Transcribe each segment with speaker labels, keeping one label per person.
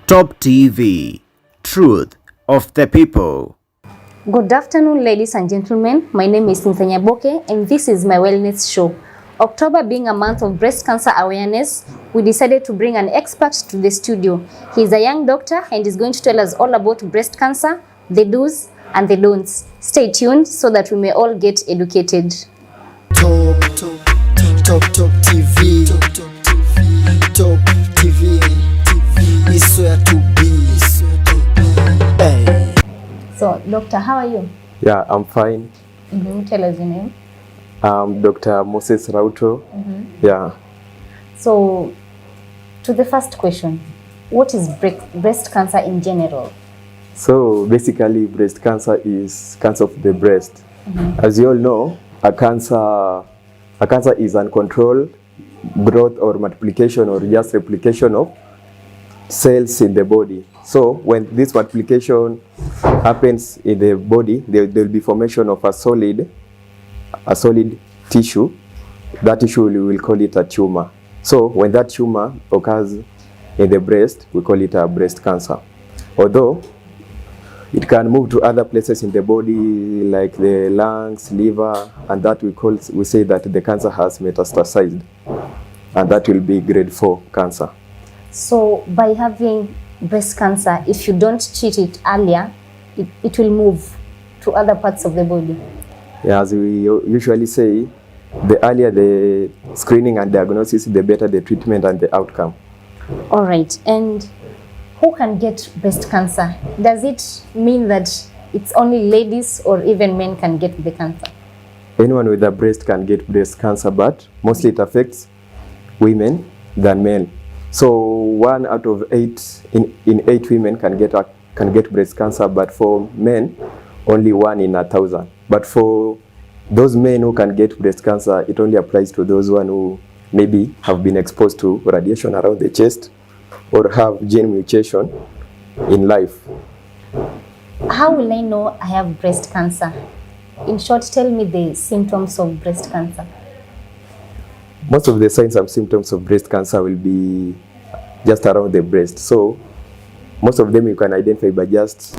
Speaker 1: Top TV, Truth of the People.
Speaker 2: Good afternoon, ladies and gentlemen. My name is Nthenya Boke and this is my wellness show. October being a month of breast cancer awareness, we decided to bring an expert to the studio. He's a young doctor and is going to tell us all about breast cancer, the do's and the don'ts. Stay tuned so that we may all get educated.
Speaker 3: Top TV, Top TV, is where to be. Hey.
Speaker 2: So, doctor, how are you?
Speaker 4: Yeah, I'm fine.
Speaker 2: Tell us your name.
Speaker 4: Dr. Moses Rauto. Yeah.
Speaker 2: So, to the first question, what is breast cancer in general?
Speaker 4: So basically, breast cancer is cancer of the breast. As you all know, a cancer is uncontrolled growth or multiplication or just replication of cells in the body. So when this multiplication happens in the body, there will be formation of a solid tissue. That tissue, we will call it a tumor. So when that tumor occurs in the breast, we call it a breast cancer. Although it can move to other places in the body like the lungs, liver, and that we say that the cancer has metastasized, and that will be grade 4 cancer.
Speaker 2: So by having breast cancer, if you don't treat it earlier, it will move to other parts of the body.
Speaker 4: Yeah, as we usually say, the earlier the screening and diagnosis, the better the treatment and the outcome.
Speaker 2: All right. And who can get breast cancer? Does it mean that it's only ladies or even men can get the cancer?
Speaker 4: Anyone with a breast can get breast cancer, but mostly it affects women than men. So 1 out of 8 in 8 women can get breast cancer, but for men only 1 in 1,000. But for those men who can get breast cancer, it only applies to those who maybe have been exposed to radiation around the chest or have gene mutation in life.
Speaker 2: How will I know I have breast cancer? In short, tell me the symptoms of breast cancer.
Speaker 4: Most of the signs and symptoms of breast cancer will be just around the breast. So most of them you can identify by just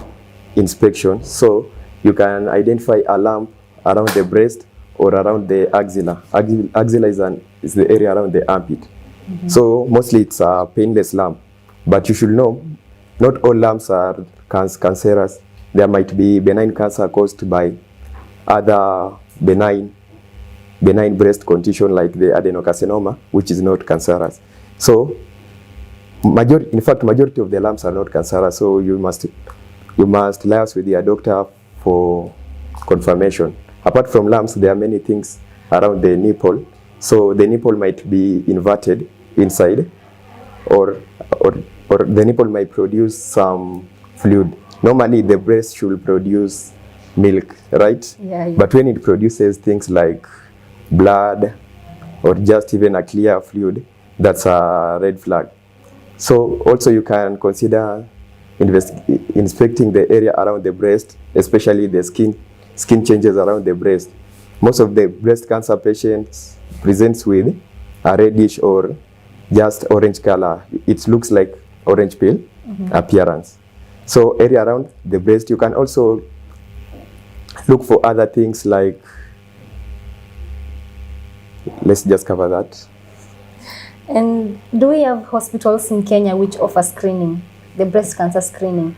Speaker 4: inspection. So you can identify a lump around the breast or around the axilla. Axilla is the area around the armpit. So mostly it's a painless lump, but you should know not all lumps are cancerous. There might be benign cancer caused by other benign breast condition like the adenocarcinoma, which is not cancerous. So majority of the lumps are not cancerous. So you must liaise with your doctor for confirmation. Apart from lumps, there are many things around the nipple. So the nipple might be inverted inside, or the nipple might produce some fluid. Normally the breast should produce milk, right?
Speaker 2: Yeah.
Speaker 4: But when it produces things like blood or just even a clear fluid, that's a red flag. So also you can consider inspecting the area around the breast, especially the skin changes around the breast. Most of the breast cancer patients presents with a reddish or just orange color. It looks like orange peel appearance. So area around the breast, you can also look for other things like, let's just cover that.
Speaker 2: And do we have hospitals in Kenya which offer screening, the breast cancer screening?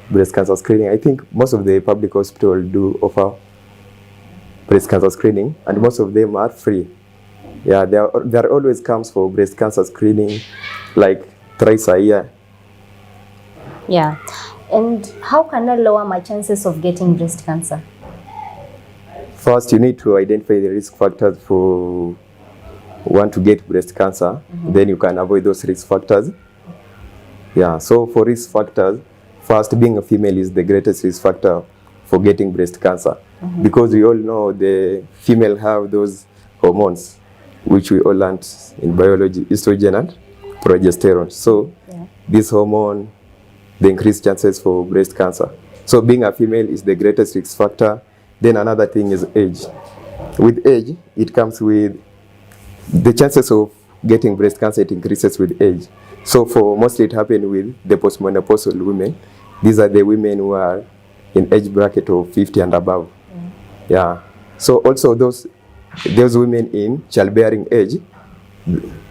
Speaker 4: Breast cancer screening, I think most of the public hospitals do offer breast cancer screening, and most of them are free. Yeah, there always comes for breast cancer screening like thrice a year.
Speaker 2: Yeah. And how can I lower my chances of getting breast cancer?
Speaker 4: First, you need to identify the risk factors for want to get breast cancer. Then you can avoid those risk factors. Yeah, so for risk factors, first, being a female is the greatest risk factor for getting breast cancer. Because we all know the female have those hormones which we all learned in biology, estrogen and progesterone. So this hormone, the increased chances for breast cancer. So being a female is the greatest risk factor. Then another thing is age. With age, it comes with the chances of getting breast cancer, it increases with age. So for mostly it happened with the postmenopausal women. These are the women who are in age bracket of 50 and above. Yeah. So also those women in childbearing age,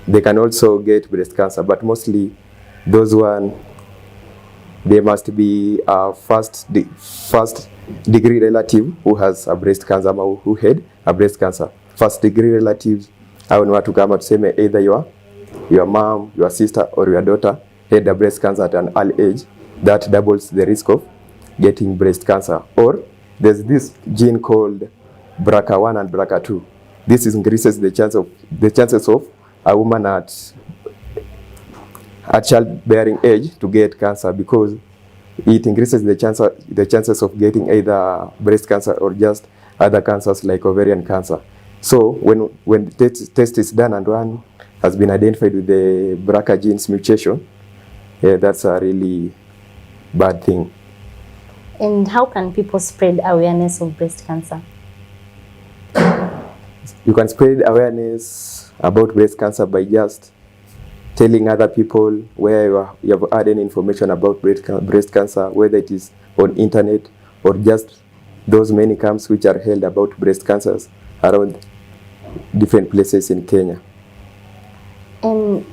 Speaker 4: they can also get breast cancer, but mostly those one, they must be a first degree relative who has a breast cancer or who had a breast cancer. First degree relatives, au ni watu kama tuseme either your mom, your sister or your daughter had a breast cancer at an early age. That doubles the risk of getting breast cancer. Or there's this gene called BRCA1 and BRCA2. This increases the chances of a woman at childbearing age to get cancer, because it increases the chances of getting either breast cancer or just other cancers like ovarian cancer. So when the test is done and one has been identified with the BRCA genes mutation, that's a really bad thing.
Speaker 2: And how can people spread awareness of breast cancer?
Speaker 4: You can spread awareness about breast cancer by just telling other people where you have had any information about breast cancer, whether it is on internet or just those many camps which are held about breast cancers around different places in Kenya.
Speaker 2: And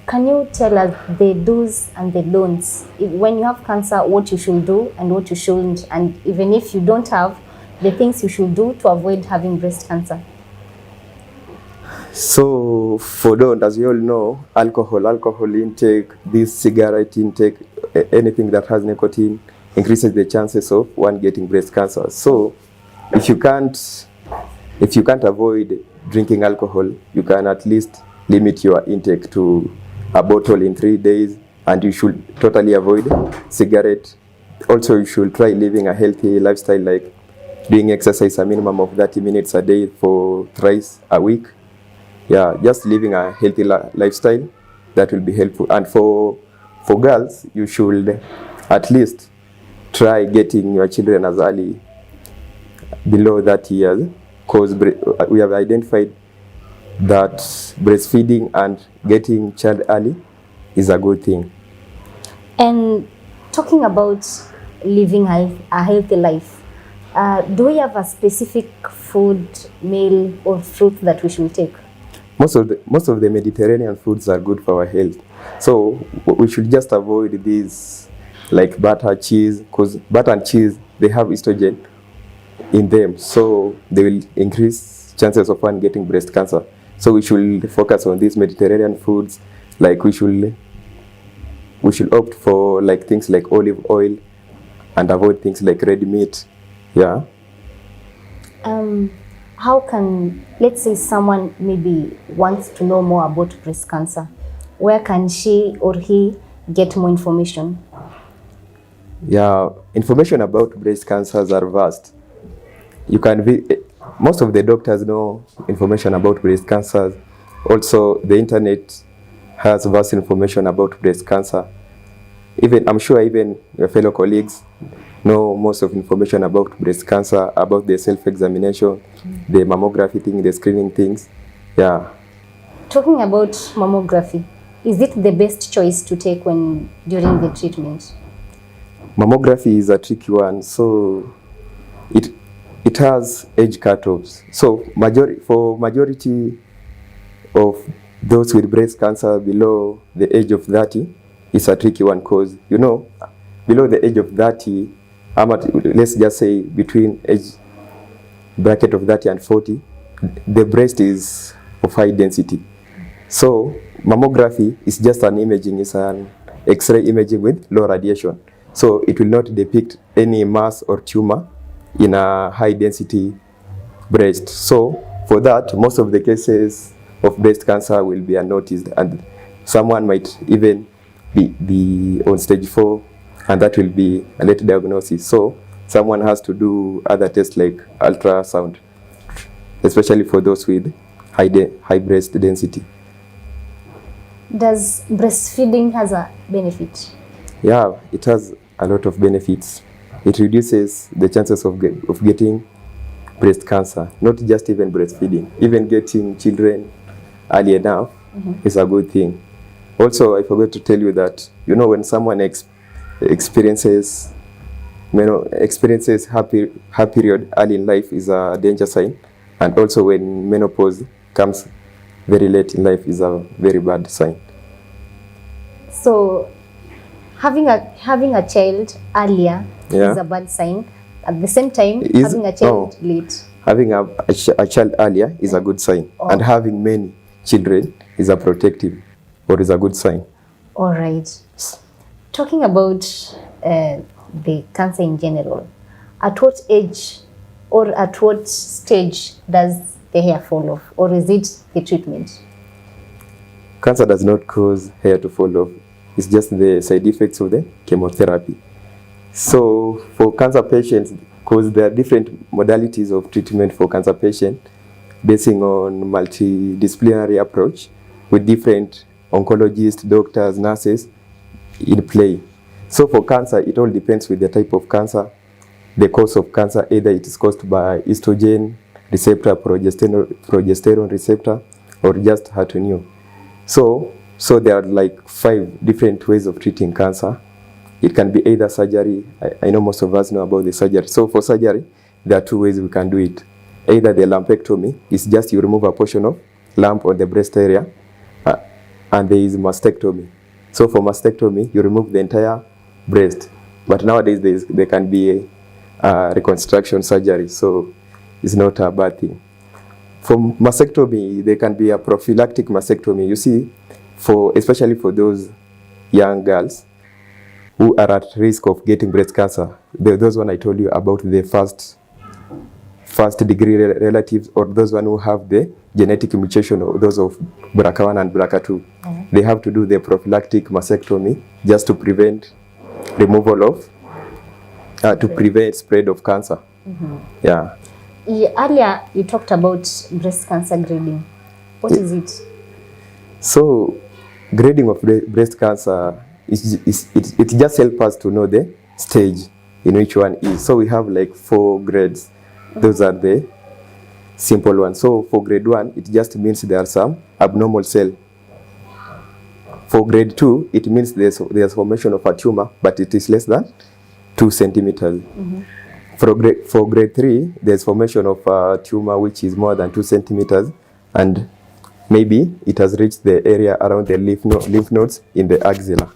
Speaker 2: can you tell us the do's and the don'ts? When you have cancer, what you should do and what you shouldn't, and even if you don't have, the things you should do to avoid having breast cancer?
Speaker 4: So for don't, as you all know, alcohol intake, this cigarette intake, anything that has nicotine increases the chances of one getting breast cancer. So if you can't avoid drinking alcohol, you can at least limit your intake to a bottle in 3 days, and you should totally avoid cigarette. Also, you should try living a healthy lifestyle, like doing exercise a minimum of 30 minutes a day for thrice a week. Yeah, just living a healthy lifestyle, that will be helpful. And for girls, you should at least try getting your children as early below 30 years, because we have identified that breastfeeding and getting child early is a good thing.
Speaker 2: And talking about living a healthy life, do we have a specific food, meal or fruit that we should take?
Speaker 4: Most of the Mediterranean foods are good for our health. So we should just avoid these like butter, cheese, because butter and cheese, they have estrogen in them, so they will increase chances of one getting breast cancer. So we should focus on these Mediterranean foods. Like we should opt for like things like olive oil and avoid things like red meat. Yeah.
Speaker 2: How can, let's say someone maybe wants to know more about breast cancer, where can she or he get more information?
Speaker 4: Yeah, information about breast cancers are vast. You can most of the doctors know information about breast cancers. Also, the internet has vast information about breast cancer. I'm sure even your fellow colleagues know most of information about breast cancer, about the self-examination, the mammography thing, the screening things. Yeah. Talking
Speaker 2: about mammography, is it the best choice to take during the treatment?
Speaker 4: Mammography is a tricky one, so it has age cutoffs. So majority of those with breast cancer below the age of 30 is a tricky one, because below the age of 30, let's just say between age bracket of 30 and 40, the breast is of high density. So mammography is just an imaging, it's an X-ray imaging with low radiation. So it will not depict any mass or tumor in a high density breast. So for that, most of the cases of breast cancer will be unnoticed, and someone might even be on stage 4, and that will be a late diagnosis. So someone has to do other tests like ultrasound, especially for those with high breast density.
Speaker 2: Does breastfeeding has a benefit?
Speaker 4: Yeah, it has a lot of benefits. It reduces the chances of getting breast cancer, not just even breastfeeding, even getting children early enough is a good thing. Also, I forgot to tell you that, you know, when someone experiences her period early in life is a danger sign, and also when menopause comes very late in life is a very bad sign.
Speaker 2: So having a child earlier is a bad sign. At the same time, having a child late.
Speaker 4: Having a child earlier is a good sign, and having many children is a protective or is a good sign.
Speaker 2: All right. Talking about the cancer in general, at what age or at what stage does the hair fall off, or is it the treatment?
Speaker 4: Cancer does not cause hair to fall off. It's just the side effects of the chemotherapy. So for cancer patients, because there are different modalities of treatment for cancer patients, basing on multidisciplinary approach with different oncologists, doctors, nurses in play. So for cancer, it all depends with the type of cancer, the cause of cancer, either it is caused by estrogen receptor, progesterone receptor, or just HER2/neu. So there are like 5 different ways of treating cancer. It can be either surgery. I know most of us know about the surgery. So for surgery, there are 2 ways we can do it. Either the lumpectomy, is just you remove a portion of lump on the breast area, and there is mastectomy. So for mastectomy, you remove the entire breast. But nowadays there can be a reconstruction surgery, so it's not a bad thing. For mastectomy, there can be a prophylactic mastectomy. You see, especially for those young girls who are at risk of getting breast cancer, those one I told you about, the first degree relatives, or those one who have the genetic mutation, or those of BRCA1 and BRCA2, they have to do the prophylactic mastectomy just to prevent removal of, to prevent spread of cancer. Yeah.
Speaker 2: Earlier, you talked about breast cancer grading. What is it? So,
Speaker 4: grading of breast cancer, it just helps us to know the stage in which one is. So we have like 4 grades. Those are the simple ones. So for grade 1, it just means there are some abnormal cell. For grade 2, it means there's formation of a tumor, but it is less than 2 centimeters. For grade 3, there's formation of a tumor which is more than 2 centimeters, and maybe it has reached the area around the lymph nodes in the axilla.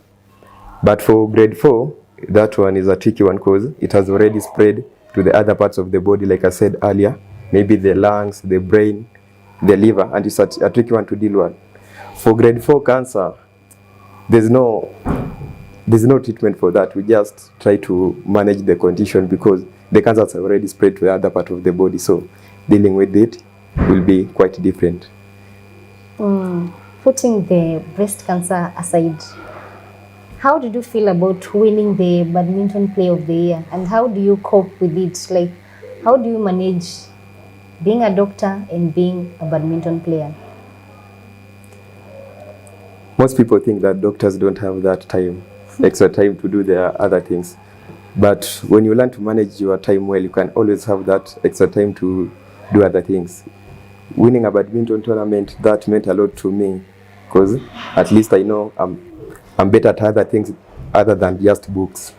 Speaker 4: But for grade 4, that one is a tricky one because it has already spread to the other parts of the body, like I said earlier, maybe the lungs, the brain, the liver, and it's a tricky one to deal with. For grade 4 cancer, there's no treatment for that. We just try to manage the condition because the cancer has already spread to the other part of the body, so dealing with it will be quite different.
Speaker 2: Putting the breast cancer aside, how did you feel about winning the Badminton Player of the Year, and how do you cope with it? Like, how do you manage being a doctor and being a badminton player?
Speaker 4: Most people think that doctors don't have that time, extra time to do their other things. But when you learn to manage your time well, you can always have that extra time to do other things. Winning a badminton tournament, that meant a lot to me because at least I know I'm better at other things other than just books.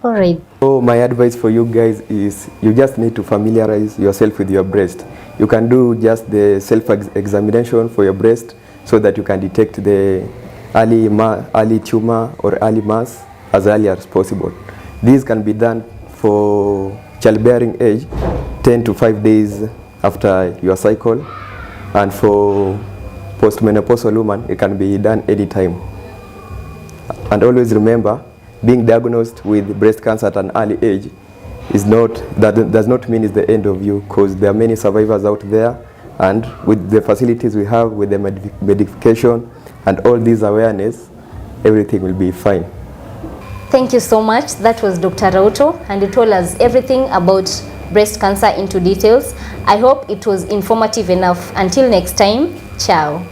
Speaker 2: All right.
Speaker 4: So my advice for you guys is you just need to familiarize yourself with your breast. You can do just the self-examination for your breast so that you can detect the early tumor or early mass as early as possible. This can be done for childbearing age 10 to 5 days after your cycle, and for postmenopausal woman it can be done anytime. And always remember, being diagnosed with breast cancer at an early age does not mean it's the end of you, because there are many survivors out there, and with the facilities we have, with the medication and all this awareness, everything will be fine.
Speaker 2: Thank you so much. That was Dr. Rauto, and he told us everything about breast cancer into details. I hope it was informative enough. Until next time, ciao.